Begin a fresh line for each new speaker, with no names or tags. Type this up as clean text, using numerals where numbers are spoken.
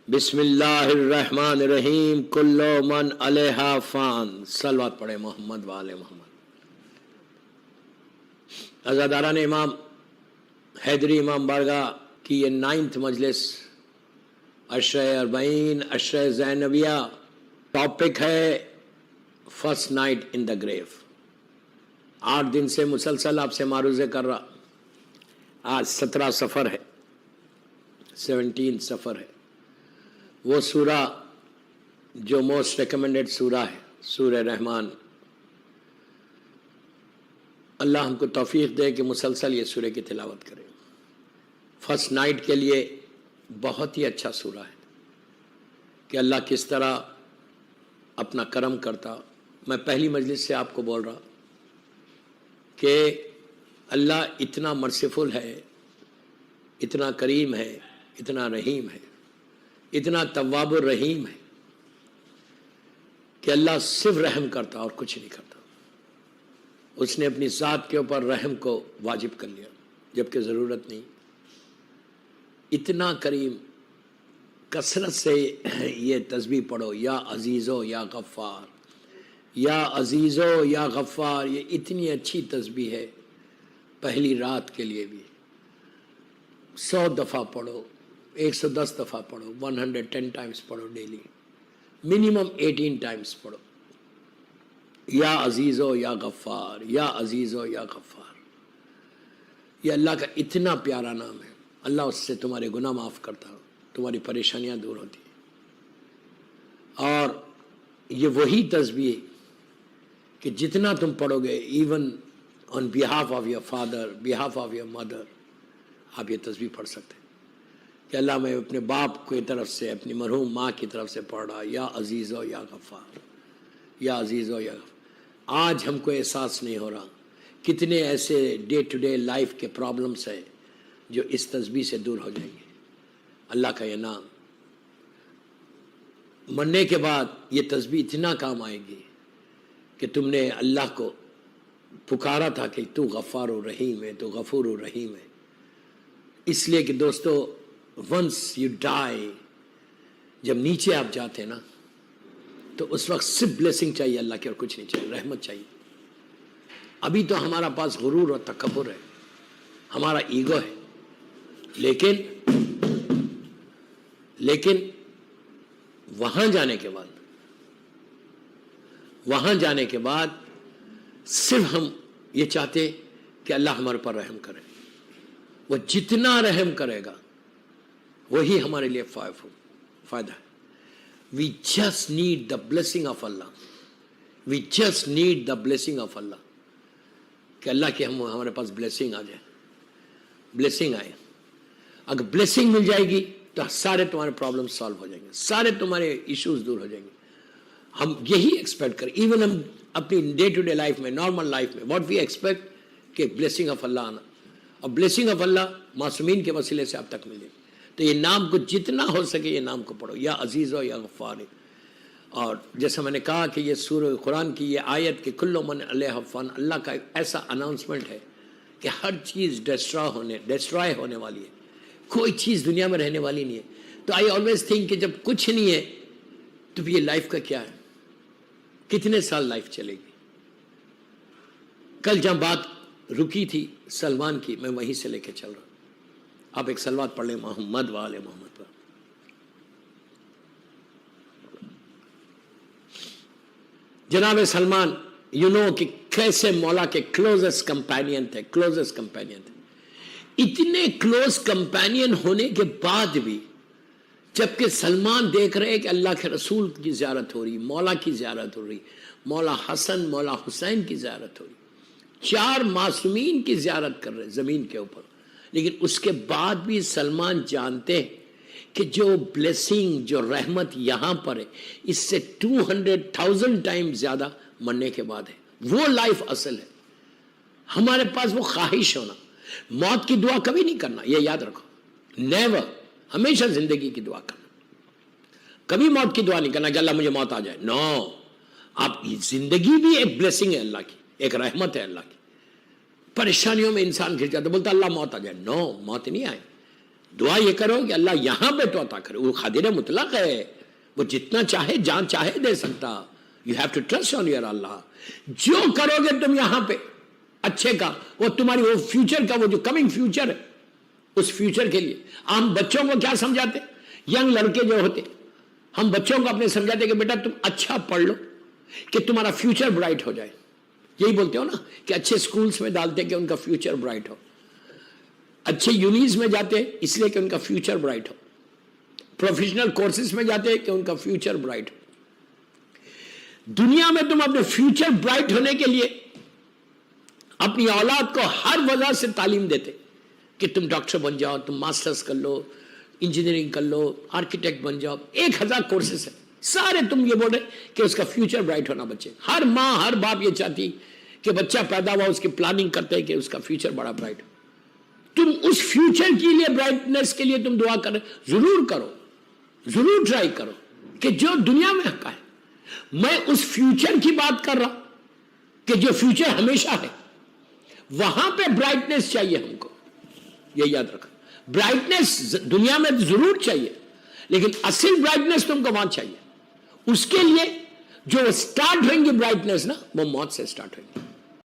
बिस्मिल्लाहिर्रहमानिर्रहीम कुल्लु मन अलैहा फान। सलवात पढ़े मोहम्मद वाले मोहम्मद। अज़ादारान इमाम हैदरी इमाम बारगाह की ये 9th मजलिस अशरे अरबईन अशरे ज़ैनबिया। टॉपिक है first night in the grave. 8 दिन से मुसलसल आपसे मारूज़े कर रहा। आज 17 सफ़र है, 17 सफ़र है। वो सूरा जो मोस्ट रिकमेंडेड सूरा है, सूरह रहमान। अल्लाह हमको तौफीक दे कि मुसलसल ये सूरे की तिलावत करें। फर्स्ट नाइट के लिए बहुत ही अच्छा सूरा है कि अल्लाह किस तरह अपना करम करता। मैं पहली मजलिस से आपको बोल रहा कि अल्लाह इतना मर्सीफुल है, इतना करीम है, इतना रहीम है, इतना तव्वाबुर रहीम है कि अल्लाह सिर्फ रहम करता और कुछ नहीं करता। उसने अपनी ज़ात के ऊपर रहम को वाजिब कर लिया जबकि ज़रूरत नहीं। इतना करीम, कसरत से ये तस्बीह पढ़ो, या अजीज़ो या गफ़्फ़ार, या अजीज़ो या गफ़्फ़ार। ये इतनी अच्छी तस्बीह है पहली रात के लिए भी। 100 दफ़ा पढ़ो, 110 दफ़ा पढ़ो, 110 टाइम्स पढ़ो डेली, मिनिमम 18 टाइम्स पढ़ो। या अजीज़ो या गफ़्फ़ार, या अजीज़ो या गफ़्फ़ार। ये अल्लाह का इतना प्यारा नाम है। अल्लाह उससे तुम्हारे गुनाह माफ़ करता, तुम्हारी परेशानियां दूर होती हैं। और ये वही तस्बीह कि जितना तुम पढ़ोगे, even on behalf of your father, behalf of your mother, आप ये तस्बीह पढ़ सकते हैं कि अल्लाह मैं अपने बाप की तरफ से, अपनी मरहूम माँ की तरफ से पढ़ रहा, या अजीज़ो या गफ़्फ़ार, या अजीज़ो या गफ़्फ़ार। आज हमको एहसास नहीं हो रहा कितने ऐसे डे टू डे लाइफ के प्रॉब्लम्स हैं जो इस तस्बीह से दूर हो जाएंगे। अल्लाह का ये नाम मरने के बाद ये तस्बीह इतना काम आएगी कि तुमने अल्लाह को पुकारा था कि तू गफ़्फ़ार रहीम है, तू गफ़ूर रहीम है। इसलिए कि दोस्तों, वंस यू डाई, जब नीचे आप जाते हैं ना, तो उस वक्त सिर्फ ब्लेसिंग चाहिए अल्लाह की और कुछ नहीं चाहिए, रहमत चाहिए। अभी तो हमारा पास गुरूर और तकब्बुर है, हमारा ईगो है, लेकिन वहां जाने के बाद सिर्फ हम ये चाहते कि अल्लाह हमारे पर रहम करे। वो जितना रहम करेगा वही हमारे लिए फायदा है। We just need the blessing of Allah, we just need the blessing of Allah कि अल्लाह की हमारे पास ब्लेसिंग आ जाए, ब्लेसिंग आए। अगर ब्लेसिंग मिल जाएगी तो सारे तुम्हारे प्रॉब्लम सॉल्व हो जाएंगे, सारे तुम्हारे इश्यूज दूर हो जाएंगे। हम यही एक्सपेक्ट करें, इवन हम अपनी डे टू डे लाइफ में, नॉर्मल लाइफ में, व्हाट वी एक्सपेक्ट कि ब्लेसिंग ऑफ अल्लाह आना। और ब्लेसिंग ऑफ अल्लाह मासूमीन के वसीले से आप तक मिले। तो ये नाम को जितना हो सके ये नाम को पढ़ो, या अजीज़ो या गफ़्फ़ार। और जैसे मैंने कहा कि ये सूरह कुरान की ये आयत कि कुल्लु मन अलैहा फ़ान, अल्लाह का एक ऐसा अनाउंसमेंट है कि हर चीज़ डिस्ट्रॉय होने वाली है, कोई चीज़ दुनिया में रहने वाली नहीं है। तो आई ऑलवेज थिंक कि जब कुछ नहीं है तो ये लाइफ का क्या है, कितने साल लाइफ चलेगी। कल जब बात रुकी थी सलमान की, मैं वहीं से लेके चल रहा। आप एक सलवात पढ़ लें मोहम्मद वाले मोहम्मद पर। जनाब सलमान यू नो कि कैसे मौला के क्लोजेस्ट कंपेनियन थे, क्लोजेस्ट कंपेनियन थे। इतने क्लोज कंपेनियन होने के बाद भी जबकि सलमान देख रहे हैं कि अल्लाह के रसूल की ज़ियारत हो रही, मौला की ज़ियारत हो रही, मौला हसन मौला हुसैन की ज़ियारत हो रही, 4 मासूमीन की ज़ियारत कर रहे ज़मीन के ऊपर। लेकिन उसके बाद भी सलमान जानते हैं कि जो ब्लेसिंग, जो रहमत यहाँ पर है, इससे 200,000 टाइम ज़्यादा मरने के बाद है। वो लाइफ असल है। हमारे पास वो ख्वाहिश होना, मौत की दुआ कभी नहीं करना, ये याद रखो, नेवर। हमेशा जिंदगी की दुआ करना, कभी मौत की दुआ नहीं करना कि अल्लाह मुझे मौत आ जाए। नो, आप जिंदगी भी एक ब्लेसिंग है अल्लाह की, एक रहमत है अल्लाह की। परेशानियों में इंसान घिर जाता, बोलता अल्लाह मौत आ जाए। नो, मौत नहीं आए, دعا یہ کرو کہ اللہ یہاں پہ تو عطا کرے. وہ قادر مطلق ہے, وہ جتنا چاہے جان چاہے دے سکتا. You have to trust on your Allah. جو کرو گے تم یہاں پہ اچھے کا, وہ تمہاری وہ فیوچر کا, وہ جو کمنگ فیوچر ہے, اس فیوچر کے لیے. ہم بچوں کو کیا سمجھاتے, ینگ لڑکے جو ہوتے, ہم بچوں کو اپنے سمجھاتے کہ بیٹا تم اچھا پڑھ لو کہ تمہارا فیوچر برائٹ ہو جائے. یہی بولتے ہو نا کہ اچھے سکولز میں ڈالتے کہ ان کا فیوچر برائٹ ہو, اچھے یونیز میں جاتے اس لیے کہ ان کا فیوچر برائٹ ہو, پروفیشنل کورسز میں جاتے کہ ان کا فیوچر برائٹ ہو. دنیا میں تم اپنے فیوچر برائٹ ہونے کے لیے اپنی اولاد کو ہر وجہ سے تعلیم دیتے کہ تم ڈاکٹر بن جاؤ, تم ماسٹرز کر لو, انجینئرنگ کر لو, آرکیٹیکٹ بن جاؤ. 1000 کورسز ہیں, سارے تم یہ بول رہے کہ اس کا فیوچر برائٹ ہونا. بچے, ہر ماں ہر باپ یہ چاہتی کہ بچہ پیدا ہوا اس کی پلاننگ کرتے کہ اس کا فیوچر بڑا برائٹ ہو. تم اس فیوچر کے لیے, برائٹنس کے لیے تم دعا کر رہے, ضرور کرو, ضرور ٹرائی کرو کہ جو دنیا میں حق ہے. میں اس فیوچر کی بات کر رہا کہ جو فیوچر ہمیشہ ہے, وہاں پہ برائٹنس چاہیے ہم کو. یہ یاد رکھا, برائٹنس دنیا میں ضرور چاہیے, لیکن اصل برائٹنس تم کو وہاں چاہیے. اس کے لیے جو سٹارٹ ہوئیں گی برائٹنس نا, وہ موت سے سٹارٹ ہوئیں گی.